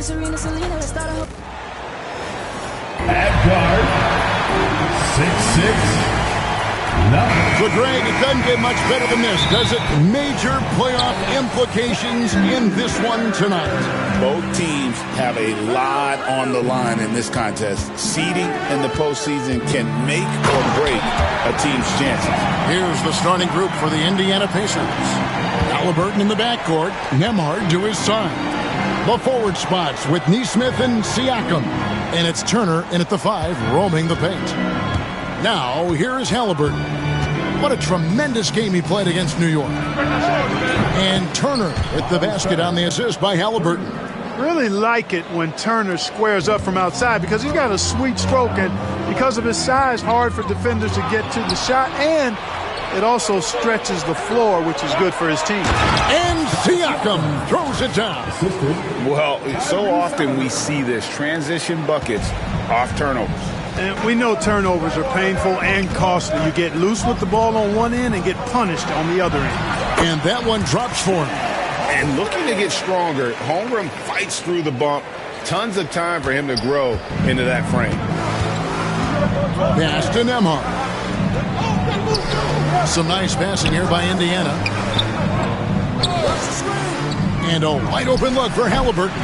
At guard, 6'6". So, Greg, it doesn't get much better than this, does it? Major playoff implications in this one tonight. Both teams have a lot on the line in this contest. Seeding in the postseason can make or break a team's chances. Here's the starting group for the Indiana Pacers. Halliburton in the backcourt, Nembhard to his side. The forward spots with Nesmith and Siakam. And it's Turner in at the 5, roaming the paint. Now, here is Halliburton. What a tremendous game he played against New York. And Turner with the basket on the assist by Halliburton. Really like it when Turner squares up from outside because he's got a sweet stroke, and because of his size, hard for defenders to get to the shot, and it also stretches the floor, which is good for his team. And Siakam throws it down. Well, so often we see this, transition buckets off turnovers. And we know turnovers are painful and costly. You get loose with the ball on one end and get punished on the other end. And that one drops for him. And looking to get stronger, Holmgren fights through the bump. Tons of time for him to grow into that frame. Pass to Nembhard. Some nice passing here by Indiana. And a wide open look for Halliburton.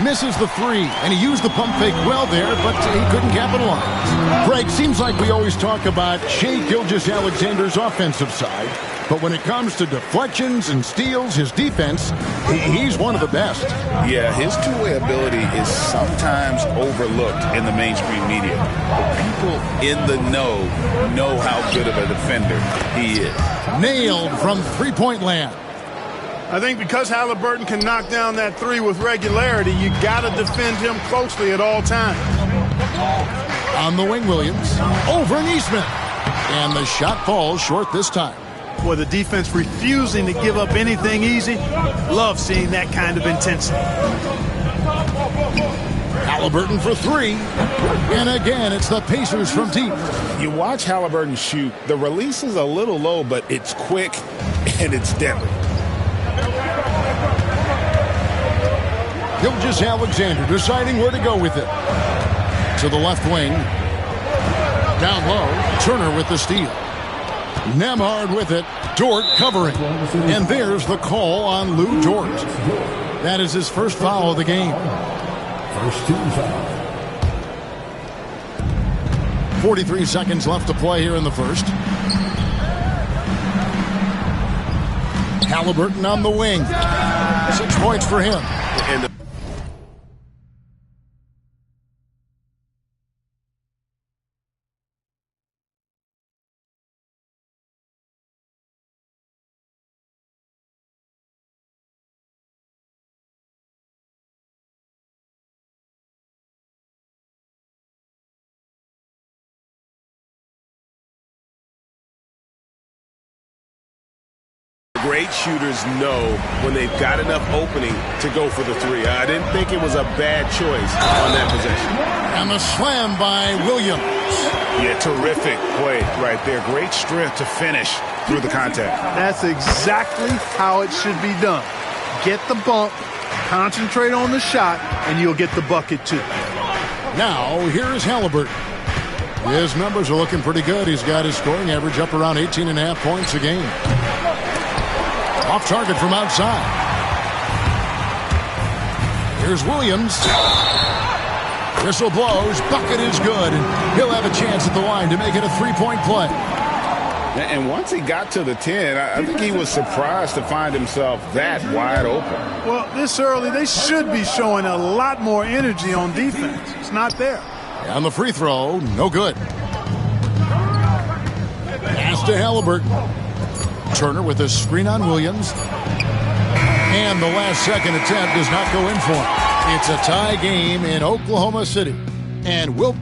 Misses the 3, and he used the pump fake well there, but he couldn't capitalize. Greg, seems like we always talk about Shai Gilgeous-Alexander's offensive side, but when it comes to deflections and steals, his defense, he's one of the best. Yeah, his two-way ability is sometimes overlooked in the mainstream media. But people in the know how good of a defender he is. Nailed from three-point land. I think because Halliburton can knock down that 3 with regularity, you got to defend him closely at all times. On the wing, Williams. Over Nesmith. And the shot falls short this time. Boy, the defense refusing to give up anything easy. Love seeing that kind of intensity. Halliburton for 3. And again, it's the Pacers from deep. You watch Halliburton shoot. The release is a little low, but it's quick and it's deadly. Gilgeous-Alexander deciding where to go with it. To the left wing. Down low, Turner with the steal. Nembhard with it. Dort covering. And there's the call on Lou Dort. That is his first foul of the game. First team foul. 43 seconds left to play here in the first. Halliburton on the wing. 6 points for him. And great shooters know when they've got enough opening to go for the 3. I didn't think it was a bad choice on that possession. And the slam by Williams. Yeah, terrific play right there. Great strength to finish through the contact. That's exactly how it should be done. Get the bump, concentrate on the shot, and you'll get the bucket too. Now, here's Halliburton. His numbers are looking pretty good. He's got his scoring average up around 18.5 points a game. Off target from outside. Here's Williams. Whistle blows. Bucket is good. And he'll have a chance at the line to make it a 3-point play. And once he got to the 10, I think he was surprised to find himself that wide open. Well, this early, they should be showing a lot more energy on defense. It's not there. And the free throw, no good. Pass to Halliburton. Turner with a screen on Williams. And the last second attempt does not go in for him. It's a tie game in Oklahoma City. And will.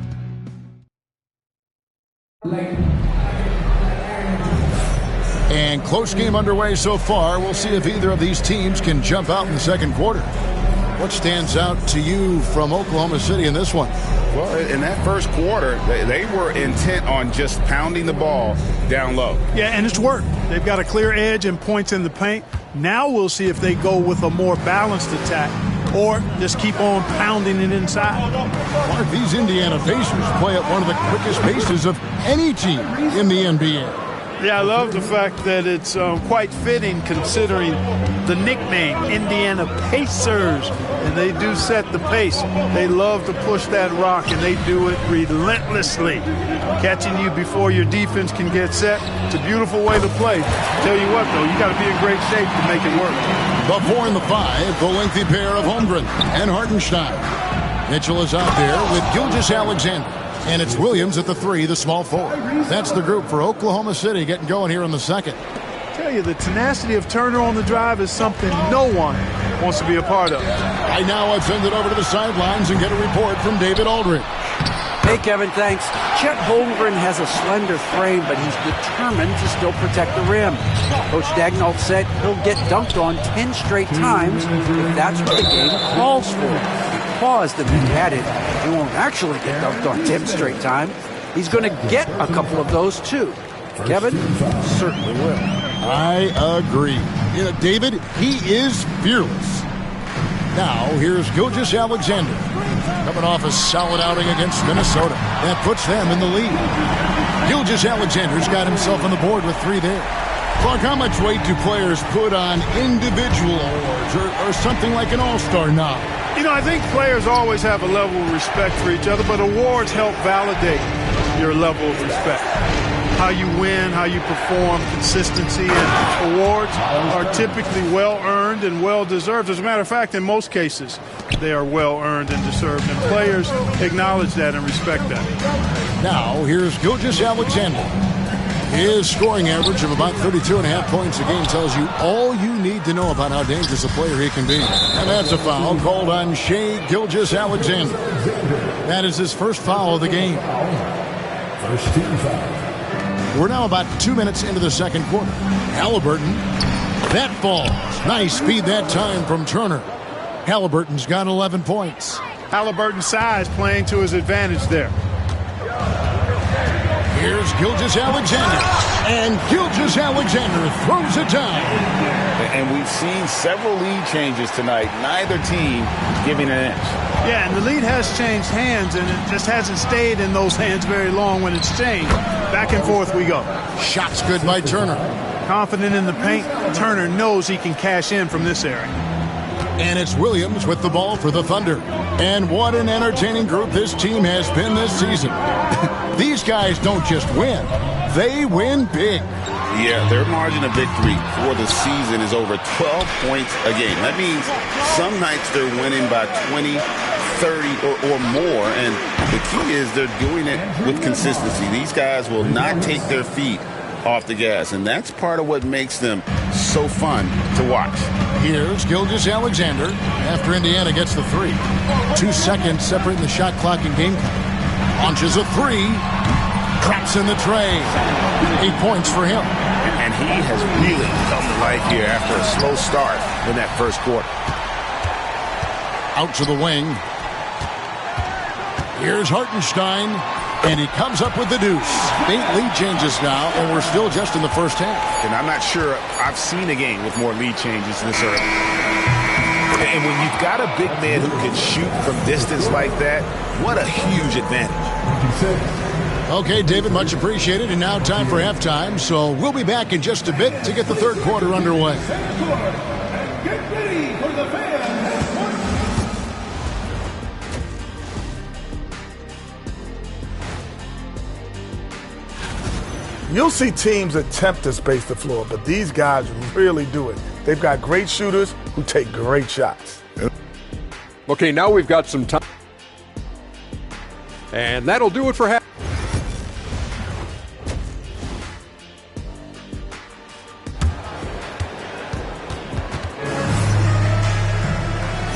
And close game underway so far. We'll see if either of these teams can jump out in the second quarter. What stands out to you from Oklahoma City in this one? Well, in that first quarter, they were intent on just pounding the ball down low. Yeah, and it's worked. They've got a clear edge and points in the paint. Now we'll see if they go with a more balanced attack or just keep on pounding it inside. Mark, these Indiana Pacers play at one of the quickest paces of any team in the NBA. Yeah, I love the fact that it's quite fitting considering the nickname, Indiana Pacers. And they do set the pace. They love to push that rock, and they do it relentlessly. Catching you before your defense can get set. It's a beautiful way to play. Tell you what, though, you got to be in great shape to make it work. The 4 and the 5, the lengthy pair of Holmgren and Hartenstein. Mitchell is out there with Gilgeous-Alexander. And it's Williams at the 3, the small forward. That's the group for Oklahoma City getting going here in the second. I tell you, the tenacity of Turner on the drive is something no one wants to be a part of. Right now, I've sent it over to the sidelines and get a report from David Aldridge. Hey, Kevin, thanks. Chet Holmgren has a slender frame, but he's determined to still protect the rim. Coach Dagnall said he'll get dunked on 10 straight times if that's what the game calls for. Paused and then added, he won't actually get dunked on 10 straight times. He's going to get a couple of those too. Kevin certainly will. I agree. You know, David, he is fearless. Now, here's Gilgeous-Alexander coming off a solid outing against Minnesota. That puts them in the lead. Gilgeous-Alexander's got himself on the board with 3 there. Clark, how much weight do players put on individual awards or something like an all-star nod? You know, I think players always have a level of respect for each other, but awards help validate your level of respect. How you win, how you perform, consistency, and awards are typically well-earned and well-deserved. As a matter of fact, in most cases, they are well-earned and deserved, and players acknowledge that and respect that. Now, here's Gilgeous-Alexander. His scoring average of about 32.5 points a game tells you all you need to know about how dangerous a player he can be. And that's a foul called on Shai Gilgeous-Alexander. That is his first foul of the game. First team foul. We're now about 2 minutes into the second quarter. Halliburton, that falls. Nice speed that time from Turner. Halliburton's got 11 points. Halliburton's size playing to his advantage there. Here's Gilgeous-Alexander, and Gilgeous-Alexander throws it down. And we've seen several lead changes tonight, neither team giving an inch. Yeah, and the lead has changed hands, and it just hasn't stayed in those hands very long when it's changed. Back and forth we go. Shot's good by Turner. Confident in the paint, Turner knows he can cash in from this area. And it's Williams with the ball for the Thunder. And what an entertaining group this team has been this season. These guys don't just win, they win big. Yeah, their margin of victory for the season is over 12 points a game. That means some nights they're winning by 20, 30, or more. And the key is they're doing it with consistency. These guys will not take their feet off the gas, and that's part of what makes them so fun to watch. Here's Gilgeous-Alexander after Indiana gets the 3. 2 seconds separating the shot clock and game clock. Launches a 3. Drops in the tray. 8 points for him. And he has really come to life here after a slow start in that first quarter. Out to the wing. Here's Hartenstein. And he comes up with the deuce. 8 lead changes now, and we're still just in the first half. And I'm not sure I've seen a game with more lead changes this early. And when you've got a big man who can shoot from distance like that, what a huge advantage. Okay, David, much appreciated. And now time for halftime. So we'll be back in just a bit to get the third quarter underway. Get ready for the fans. You'll see teams attempt to space the floor, but these guys really do it. They've got great shooters who take great shots. Okay, now we've got some time. And that'll do it for half.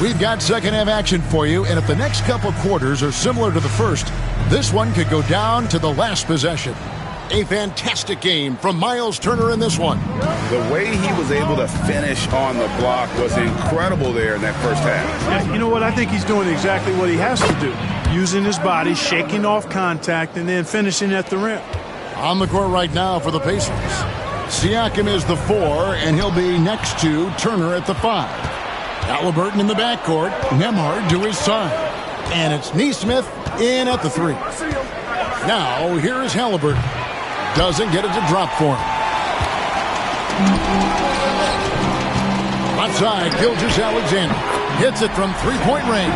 We've got second half action for you, and if the next couple quarters are similar to the first, this one could go down to the last possession. A fantastic game from Miles Turner in this one. The way he was able to finish on the block was incredible there in that first half. Yeah, you know what? I think he's doing exactly what he has to do. Using his body, shaking off contact, and then finishing at the rim. On the court right now for the Pacers. Siakam is the 4, and he'll be next to Turner at the 5. Halliburton in the backcourt. Nemhard to his side. And it's Neesmith in at the 3. Now, here is Halliburton. Doesn't get it to drop for him. Outside, Gilgeous-Alexander hits it from three-point range.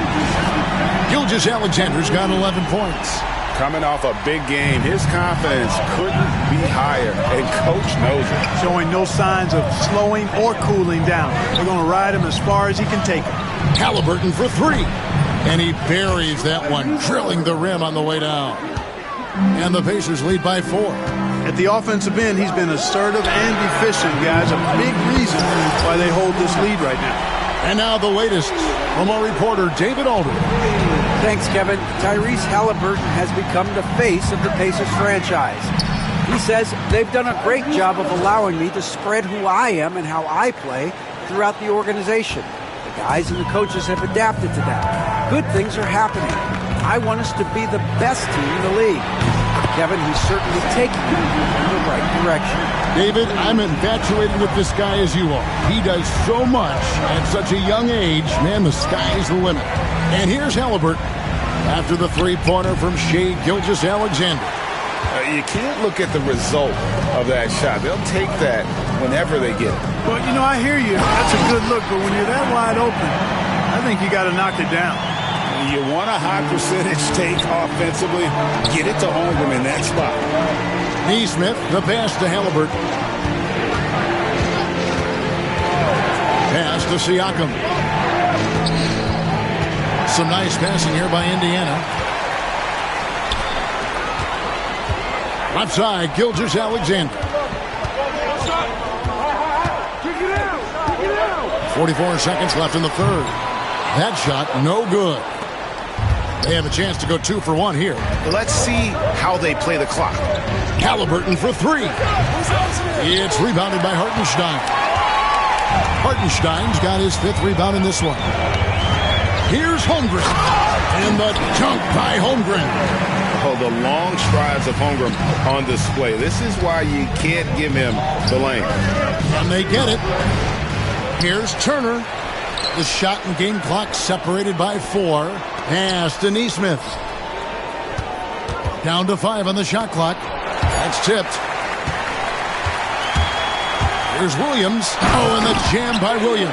Gilgeous-Alexander's got 11 points. Coming off a big game, his confidence couldn't be higher, and coach knows it. Showing no signs of slowing or cooling down. They're going to ride him as far as he can take him. Halliburton for 3. And he buries that one, drilling the rim on the way down. And the Pacers lead by 4. At the offensive end, he's been assertive and efficient, guys. A big reason why they hold this lead right now. And now the latest from our reporter, David Aldridge. Thanks, Kevin. Tyrese Halliburton has become the face of the Pacers franchise. He says they've done a great job of allowing me to spread who I am and how I play throughout the organization. The guys and the coaches have adapted to that. Good things are happening. I want us to be the best team in the league. Kevin, he's certainly taking it in the right direction. David, I'm infatuated with this guy as you are. He does so much at such a young age. Man, the sky's the limit. And here's Halliburton after the three-pointer from Shai Gilgeous-Alexander. You can't look at the result of that shot. They'll take that whenever they get it. Well, you know, I hear you. That's a good look, but when you're that wide open, I think you got to knock it down. You want a high percentage take offensively, get it to Holmgren in that spot. Neesmith, the pass to Halliburton. Pass to Siakam. Some nice passing here by Indiana. Left side, Gilgeous-Alexander. 44 seconds left in the third. That shot, no good. They have a chance to go 2 for 1 here. Let's see how they play the clock. Halliburton for 3. It's rebounded by Hartenstein. Hartenstein's got his 5th rebound in this one. Here's Holmgren. And the dunk by Holmgren. Oh, the long strides of Holmgren on display. This is why you can't give him the lane. And they get it. Here's Turner. The shot and game clock separated by 4. Pass to Neesmith. Down to 5 on the shot clock. That's tipped. Here's Williams. Oh, and the jam by Williams.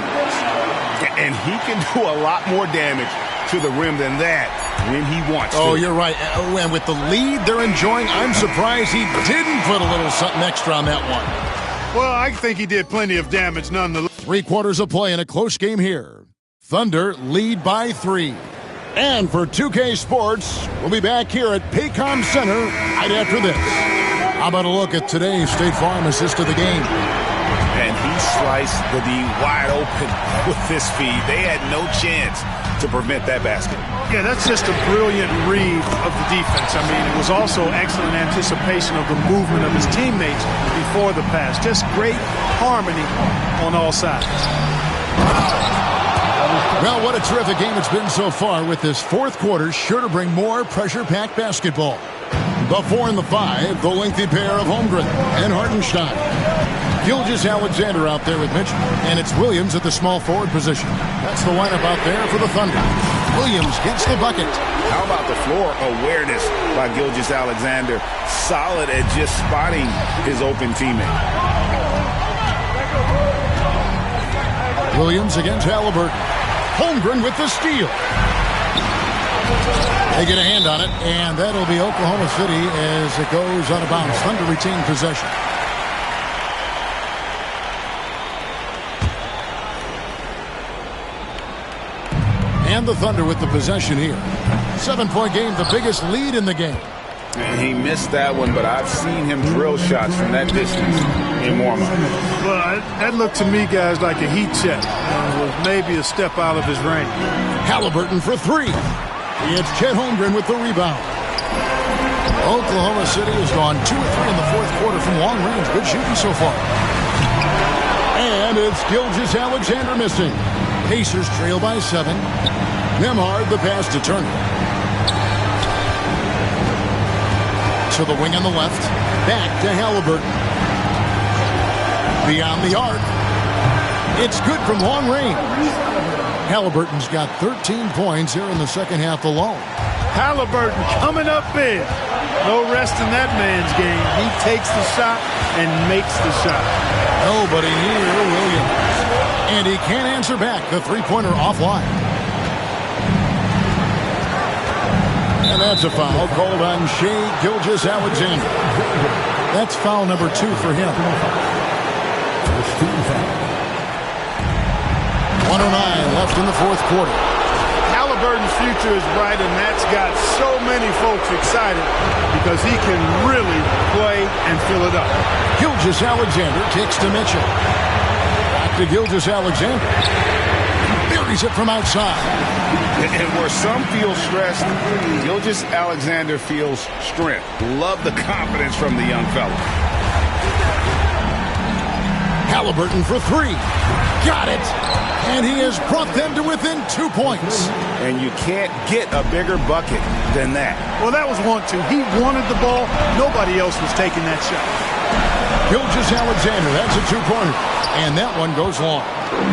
And he can do a lot more damage to the rim than that when he wants to. Oh, you're right. Oh, and with the lead they're enjoying, I'm surprised he didn't put a little something extra on that one. Well, I think he did plenty of damage nonetheless. 3 quarters of play in a close game here. Thunder lead by 3. And for 2K Sports, we'll be back here at Paycom Center right after this. How about a look at today's State Farm assist of the game? And he sliced the D wide open with this feed. They had no chance to prevent that basket. Yeah, that's just a brilliant read of the defense. I mean, it was also excellent anticipation of the movement of his teammates before the pass. Just great harmony on all sides. Well, what a terrific game it's been so far, with this fourth quarter sure to bring more pressure-packed basketball. The 4 and the 5, the lengthy pair of Holmgren and Hartenstein. Gilgeous-Alexander out there with Mitchell, and it's Williams at the small forward position. That's the lineup out there for the Thunder. Williams gets the bucket. How about the floor awareness by Gilgeous-Alexander? Solid at just spotting his open teammate. Williams against Halliburton. Holmgren with the steal. They get a hand on it, and that'll be Oklahoma City as it goes out of bounds. Thunder retain possession. And the Thunder with the possession here. 7-point game, the biggest lead in the game. And he missed that one, but I've seen him drill shots from that distance in warm-up. Well, that looked to me, guys, like a heat check. It was maybe a step out of his range. Halliburton for 3. It's Chet Holmgren with the rebound. Oklahoma City has gone 2 of 3 in the fourth quarter from long range. Good shooting so far. And it's Gilgeous-Alexander missing. Pacers trail by 7. Nemhard the pass to Turner. To the wing on the left. Back to Halliburton. Beyond the arc. It's good from long range. Halliburton's got 13 points here in the second half alone. Halliburton coming up big. No rest in that man's game. He takes the shot and makes the shot. Nobody near Williams. And he can't answer back the three-pointer offline. And that's a foul called on Shai Gilgeous-Alexander. That's foul number 2 for him. 109 left in the fourth quarter. Halliburton's future is bright, and that's got so many folks excited because he can really play and fill it up. Gilgeous-Alexander kicks to Mitchell. Back to Gilgeous-Alexander. Buries it from outside. And where some feel stressed, Gilgeous-Alexander feels strength. Love the confidence from the young fella. Halliburton for 3. Got it. And he has brought them to within 2 points. And you can't get a bigger bucket than that. Well, that was 1-2. He wanted the ball. Nobody else was taking that shot. Gilgeous-Alexander, that's a 2-pointer. And that one goes long.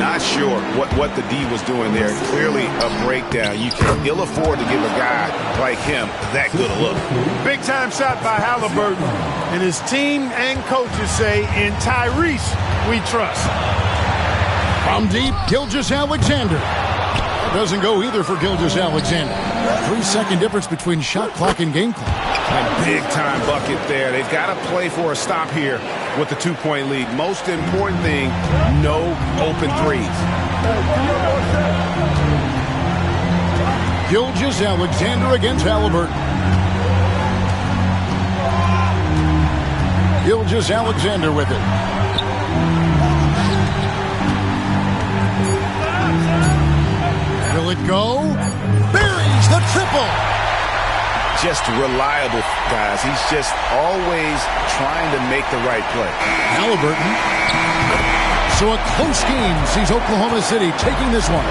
Not sure what the D was doing there. Clearly a breakdown. You can ill afford to give a guy like him that good a look. Big-time shot by Halliburton. And his team and coaches say, in Tyrese, we trust. From deep, Gilgeous-Alexander. That doesn't go either for Gilgeous-Alexander. 3-second difference between shot clock and game clock. And big-time bucket there. They've got to play for a stop here with the 2-point lead. Most important thing, no open threes. Gilgeous-Alexander against Halliburton. Gilgeous-Alexander with it. Will it go? Buries the triple. Just reliable, guys. He's just always trying to make the right play. Halliburton. So a close game sees Oklahoma City taking this one.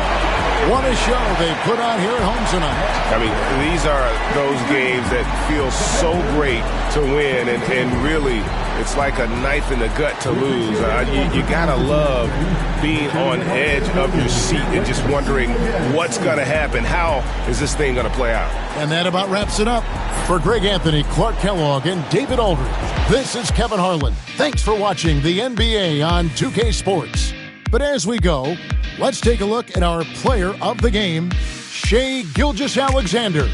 What a show they put on here at home tonight. I mean, these are those games that feel so great to win, and really, it's like a knife in the gut to lose. You gotta love being on edge of your seat and just wondering what's gonna happen. How is this thing gonna play out? And that about wraps it up. For Greg Anthony, Clark Kellogg, and David Aldridge, this is Kevin Harlan. Thanks for watching the NBA on 2K Sports. But as we go, let's take a look at our player of the game, Shai Gilgeous-Alexander.